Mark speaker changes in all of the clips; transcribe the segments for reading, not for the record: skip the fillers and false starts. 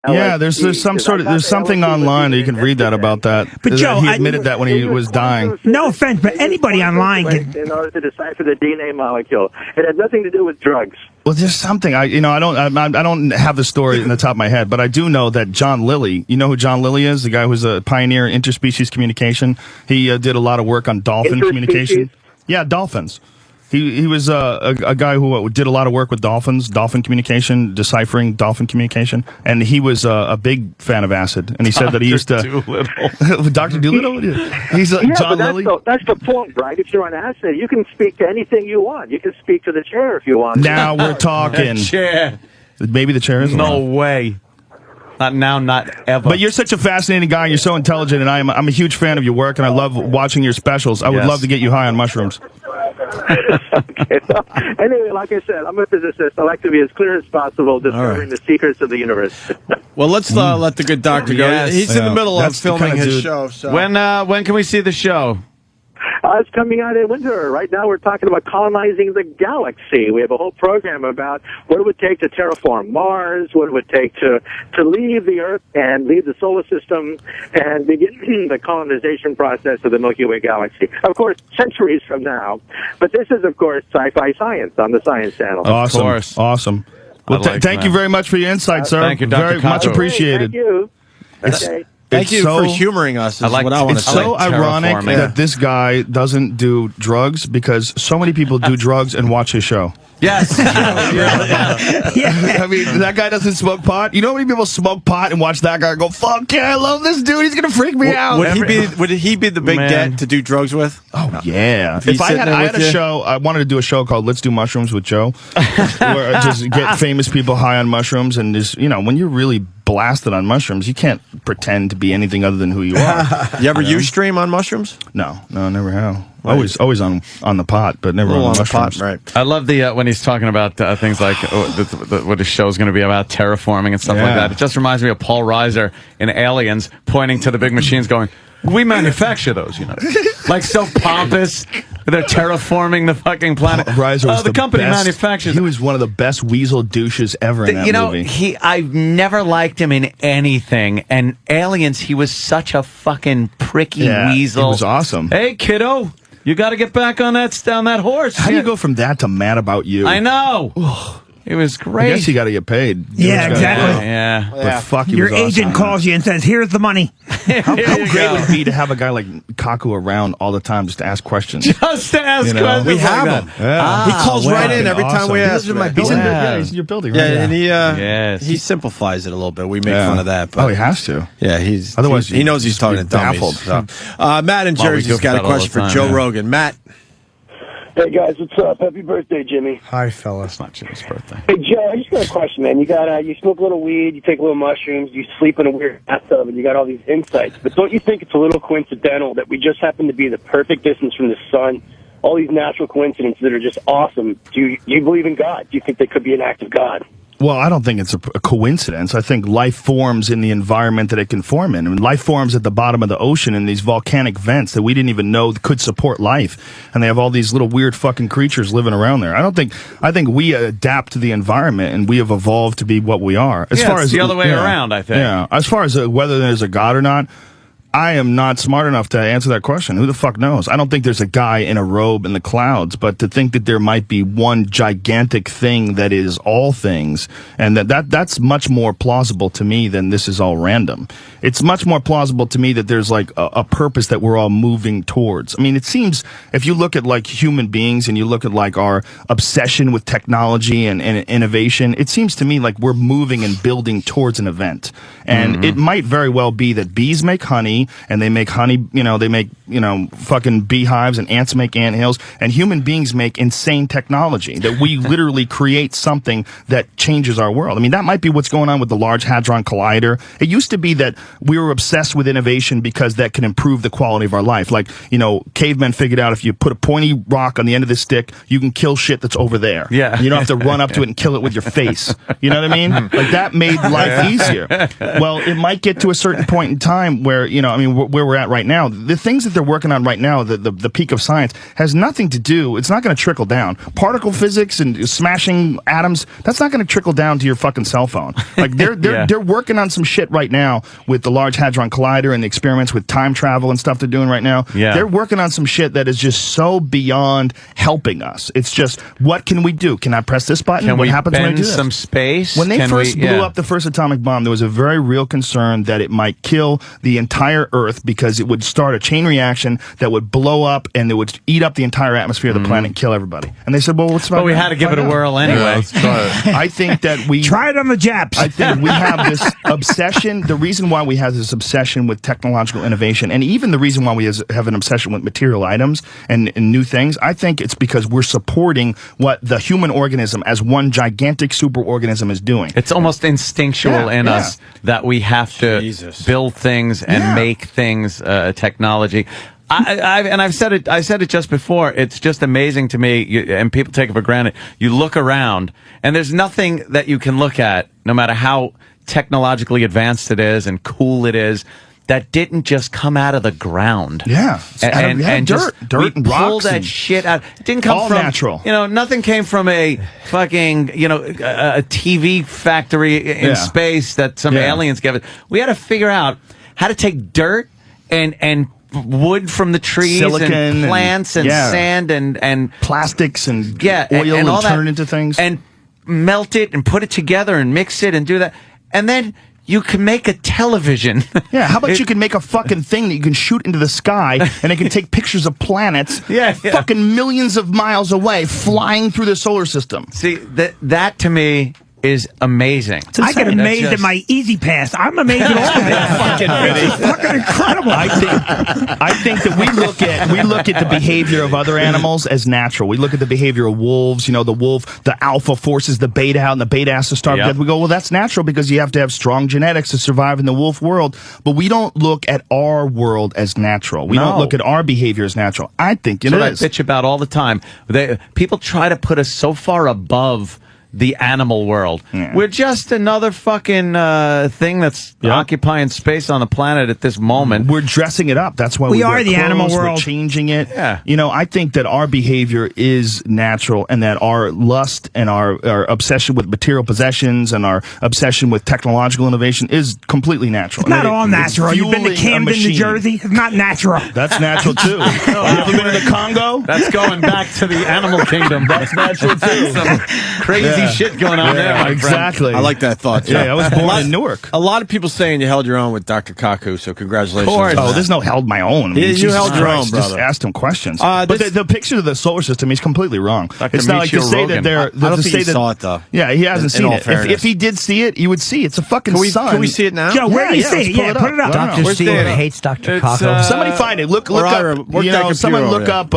Speaker 1: Yeah, there's something online that you can read that about that.
Speaker 2: But Joe,
Speaker 1: he admitted that when he was dying.
Speaker 2: No offense, but anybody online can.
Speaker 3: In order to decipher the DNA molecule, it had nothing to do with drugs.
Speaker 1: Well, there's something I don't have the story in the top of my head, but I do know that John Lilly. You know who John Lilly is? The guy who's a pioneer in interspecies communication. He did a lot of work on dolphin communication. Yeah, dolphins. He was a guy who did a lot of work with dolphins, dolphin communication, deciphering dolphin communication, and he was a big fan of acid. And he said that he used to Dr. Doolittle. He's John Lilly.
Speaker 3: That's the point, right? If you're on acid, you can speak to anything you want. You can speak to the chair if you want.
Speaker 1: Now we're talking.
Speaker 4: Chair.
Speaker 1: Maybe the chair is
Speaker 4: no way. Not now, not ever.
Speaker 1: But you're such a fascinating guy. You're so intelligent, and I'm a huge fan of your work, and I love watching your specials. I would love to get you high on mushrooms.
Speaker 3: Okay, so, anyway, like I said, I'm a physicist. I like to be as clear as possible, discovering the secrets of the universe.
Speaker 5: Well, let's let the good doctor go.
Speaker 4: Yes.
Speaker 5: He's in the middle of filming his show. So.
Speaker 4: When can we see the show?
Speaker 3: It's coming out in winter. Right now we're talking about colonizing the galaxy. We have a whole program about what it would take to terraform Mars, what it would take to leave the Earth and leave the solar system and begin the colonization process of the Milky Way galaxy. Of course, centuries from now. But this is, of course, sci-fi science on the Science Channel.
Speaker 1: Awesome. Of course. Awesome. Well, thank you very much for your insight, sir.
Speaker 4: Thank you, Dr.
Speaker 1: Very much appreciated.
Speaker 3: Thank you. Okay.
Speaker 5: Thank you for humoring us. Is what I want to say.
Speaker 1: It's so ironic that this guy doesn't do drugs because so many people do drugs and watch his show.
Speaker 4: Yes.
Speaker 1: I mean, that guy doesn't smoke pot. You know how many people smoke pot and watch that guy and go, fuck yeah, I love this dude. He's going to freak me out.
Speaker 5: Would he be the big get to do drugs with?
Speaker 1: Oh, yeah. If I had a show, I wanted to do a show called Let's Do Mushrooms with Joe, where I just get famous people high on mushrooms. And just, when you're really blasted on mushrooms, you can't pretend to be anything other than who you are.
Speaker 5: You ever Ustream on mushrooms?
Speaker 1: No, never have. Always on the pot, but never on the mushrooms.
Speaker 5: Pot, right.
Speaker 4: I love the when he's talking about things like what his show is going to be about, terraforming and stuff like that. It just reminds me of Paul Reiser in Aliens, pointing to the big machines, going, "We manufacture those, like so pompous. They're terraforming the fucking planet."
Speaker 1: Reiser was
Speaker 4: the company
Speaker 1: best.
Speaker 4: manufactures.
Speaker 1: He was one of the best weasel douches ever in that movie.
Speaker 4: I've never liked him in anything. And Aliens, he was such a fucking pricky weasel.
Speaker 1: He was awesome.
Speaker 4: Hey, kiddo. You got to get back on that horse.
Speaker 1: How do you go from that to Mad About You?
Speaker 4: I know. It was great.
Speaker 1: I guess you got to get paid.
Speaker 2: Yeah, exactly.
Speaker 4: Yeah.
Speaker 1: But fuck,
Speaker 2: your agent calls you and says, "Here's the money."
Speaker 1: How great would it be to have a guy like Kaku around all the time just to ask questions?
Speaker 4: Just to ask questions.
Speaker 5: We have him.
Speaker 1: Yeah.
Speaker 5: He calls right in every time we ask.
Speaker 1: He's in your building. Right?
Speaker 5: Yeah, and he simplifies it a little bit. We make fun of that. But
Speaker 1: he has to.
Speaker 5: Yeah,
Speaker 1: otherwise
Speaker 5: he knows he's talking to dummies. So. Matt in Jersey's got a question for Joe Rogan. Matt.
Speaker 6: Hey guys, what's up? Happy birthday, Jimmy.
Speaker 1: Hi, fella. It's not Jimmy's birthday.
Speaker 6: Hey Joe, I just got a question, man. You smoke a little weed, you take a little mushrooms, you sleep in a weird bathtub, and you got all these insights. But don't you think it's a little coincidental that we just happen to be the perfect distance from the sun? All these natural coincidences that are just awesome. Do you believe in God? Do you think they could be an act of God?
Speaker 1: Well, I don't think it's a coincidence. I think life forms in the environment that it can form in. I mean, life forms at the bottom of the ocean in these volcanic vents that we didn't even know could support life. And they have all these little weird fucking creatures living around there. I think we adapt to the environment and we have evolved to be what we are.
Speaker 4: As far as the other way around, I think.
Speaker 1: Yeah. As far as whether there's a God or not, I am not smart enough to answer that question. Who the fuck knows? I don't think there's a guy in a robe in the clouds, but to think that there might be one gigantic thing that is all things, and that's much more plausible to me than this is all random. It's much more plausible to me that there's like a purpose that we're all moving towards. I mean, it seems, if you look at like human beings and you look at like our obsession with technology and innovation, it seems to me like we're moving and building towards an event. And it might very well be that bees make honey, and they make honey, they make, fucking beehives, and ants make anthills, and human beings make insane technology, that we literally create something that changes our world. I mean, that might be what's going on with the Large Hadron Collider. It used to be that we were obsessed with innovation because that can improve the quality of our life. Like, cavemen figured out if you put a pointy rock on the end of the stick, you can kill shit that's over there.
Speaker 4: Yeah.
Speaker 1: You don't have to run up to it and kill it with your face. You know what I mean? Like, that made life easier. Well, it might get to a certain point in time where, I mean, where we're at right now, the things that they're working on right now, the peak of science, has nothing to do. It's not going to trickle down. Particle physics and smashing atoms, that's not going to trickle down to your fucking cell phone. Like they're working on some shit right now with the Large Hadron Collider and the experiments with time travel and stuff they're doing right now.
Speaker 4: Yeah.
Speaker 1: They're working on some shit that is just so beyond helping us. It's just, what can we do? Can I press this button?
Speaker 4: Can
Speaker 1: what
Speaker 4: we
Speaker 1: happens when I
Speaker 4: bend
Speaker 1: do this?
Speaker 4: some space?
Speaker 1: When they first blew
Speaker 4: yeah.
Speaker 1: up the first atomic bomb, there was a very real concern that it might kill the entire Earth because it would start a chain reaction that would blow up and it would eat up the entire atmosphere of the planet and kill everybody. And they said, well, what's about
Speaker 4: But we had to give it a whirl anyway.
Speaker 1: I think that we...
Speaker 2: Try it on the Japs.
Speaker 1: I think we have this obsession. The reason why we have this obsession with technological innovation, and even the reason why we have an obsession with material items and new things, I think it's because we're supporting what the human organism as one gigantic superorganism is doing.
Speaker 4: It's almost instinctual in us that we have to build things and make things, technology. I've said it. I said it just before. It's just amazing to me, and people take it for granted. You look around, and there's nothing that you can look at, no matter how technologically advanced it is and cool it is, that didn't just come out of the ground.
Speaker 1: Yeah,
Speaker 4: and
Speaker 1: dirt and rocks.
Speaker 4: Pull that shit out. It didn't come
Speaker 1: all
Speaker 4: from
Speaker 1: natural.
Speaker 4: Nothing came from a fucking a TV factory in space that some aliens gave it. We had to figure out how to take dirt and wood from the trees,
Speaker 1: silicon
Speaker 4: and plants and sand and
Speaker 1: plastics and oil
Speaker 4: and all
Speaker 1: turn
Speaker 4: that,
Speaker 1: into things
Speaker 4: and melt it and put it together and mix it and do that, and then you can make a television.
Speaker 1: Yeah, how about you can make a fucking thing that you can shoot into the sky and it can take pictures of planets fucking millions of miles away flying through the solar system.
Speaker 4: See, that to me is amazing.
Speaker 2: I get amazed at my Easy Pass. I'm amazed at all of it. It's fucking incredible.
Speaker 1: I think that we look at the behavior of other animals as natural. We look at the behavior of wolves. The wolf, the alpha forces the beta out, and the beta has to starve to death. We go, well, that's natural because you have to have strong genetics to survive in the wolf world. But we don't look at our world as natural. We don't look at our behavior as natural. I think it is.
Speaker 4: I bitch about all the time. People try to put us so far above the animal world. We're just another fucking thing that's occupying space on the planet at this moment.
Speaker 1: We're dressing it up. That's why
Speaker 2: we
Speaker 1: are
Speaker 2: the
Speaker 1: clothes,
Speaker 2: animal world.
Speaker 1: We're changing it.
Speaker 4: Yeah.
Speaker 1: I think that our behavior is natural, and that our lust and our obsession with material possessions and our obsession with technological innovation is completely natural.
Speaker 2: It's not all natural. You've been to Camden, New Jersey? It's not natural.
Speaker 1: That's natural too. You ever been to the Congo?
Speaker 4: That's going back to the animal kingdom. That's natural too. Some crazy shit going on there, my
Speaker 1: exactly.
Speaker 4: friend.
Speaker 5: I like that thought, Joe.
Speaker 1: Yeah, I was born in Newark.
Speaker 5: A lot of people saying you held your own with Dr. Kaku, so congratulations.
Speaker 1: Oh, there's no held my own. I mean,
Speaker 5: you held your own, brother.
Speaker 1: Just asked him questions. But the picture of the solar system, he's completely wrong.
Speaker 4: It's not like to say
Speaker 1: that they're...
Speaker 5: I don't think he saw it, though.
Speaker 1: Yeah, he hasn't seen it. If he did see it, you would see it's a fucking sun.
Speaker 5: Can we see it now?
Speaker 2: Joe, where do you see it? Yeah, put it up.
Speaker 7: Dr. Steve hates Dr. Kaku.
Speaker 1: Somebody find it. Look up. Someone look up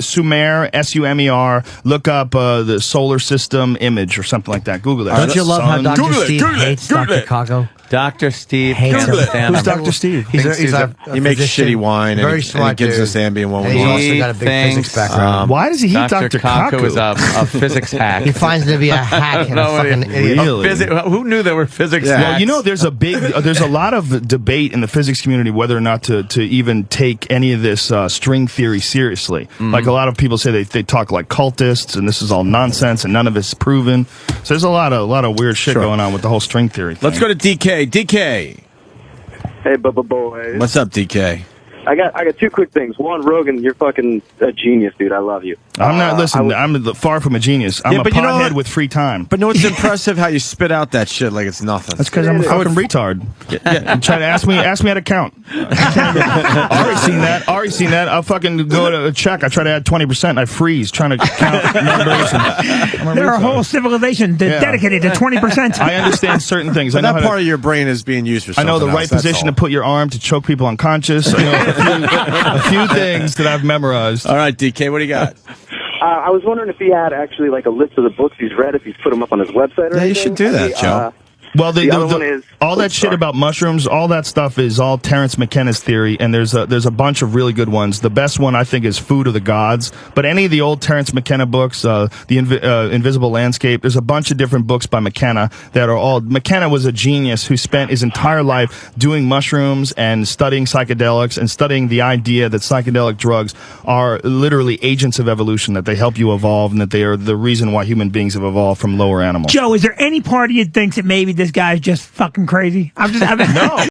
Speaker 1: Sumer, Sumer. Look up the solar system image or something like that. Google that.
Speaker 7: Don't you love how Dr. Steve hates Dr. Kaku?
Speaker 4: Dr. Steve
Speaker 7: hates him.
Speaker 1: Who's Dr. Steve?
Speaker 7: He
Speaker 5: makes shitty wine and he gives us Ambien when we
Speaker 7: He's
Speaker 5: want.
Speaker 7: also got a big physics background.
Speaker 1: Why does he hate Dr.
Speaker 4: Kaku is a physics hack.
Speaker 7: He finds him to be a hack and a fucking idiot.
Speaker 1: Really?
Speaker 4: Who knew there were physics
Speaker 1: Well,
Speaker 4: hacks?
Speaker 1: there's a lot of debate in the physics community whether or not to even take any of this string theory seriously. Like a lot of people say they talk like cultists and this is all nonsense and none of it's proven. So there's a lot of weird shit going on with the whole string theory thing.
Speaker 5: Let's go to DK. DK.
Speaker 3: Hey, Bubba Boy.
Speaker 5: What's up, DK?
Speaker 3: I got two quick things. One, Rogan, you're fucking a genius, dude. I love you.
Speaker 1: I'm not. Listen, I'm far from a genius. I'm a pothead with free time.
Speaker 5: But no, it's impressive how you spit out that shit like it's nothing.
Speaker 1: That's because I'm a fucking retard. Try to ask me how to count. Already seen that. I'll fucking go to a check. I try to add 20%. I freeze trying to count numbers.
Speaker 2: There are a whole civilization dedicated to 20%.
Speaker 1: I understand certain things.
Speaker 5: But that part of your brain is being used for something
Speaker 1: I know the
Speaker 5: else,
Speaker 1: right position to put your arm to choke people unconscious. I know a few things that I've memorized.
Speaker 5: All right, DK, what do you got?
Speaker 3: I was wondering if he had actually like a list of the books he's read, if he's put them up on his website or anything.
Speaker 5: You should do that, Joe.
Speaker 1: Well,
Speaker 3: the other one is
Speaker 1: all that shit about mushrooms. All that stuff is all Terence McKenna's theory, and there's a bunch of really good ones. The best one I think is Food of the Gods. But any of the old Terence McKenna books, The Invisible Landscape, there's a bunch of different books by McKenna that are all. McKenna was a genius who spent his entire life doing mushrooms and studying psychedelics and studying the idea that psychedelic drugs are literally agents of evolution, that they help you evolve, and that they are the reason why human beings have evolved from lower animals.
Speaker 2: Joe, is there any part of you that thinks that maybe this guy's just fucking crazy?
Speaker 1: No.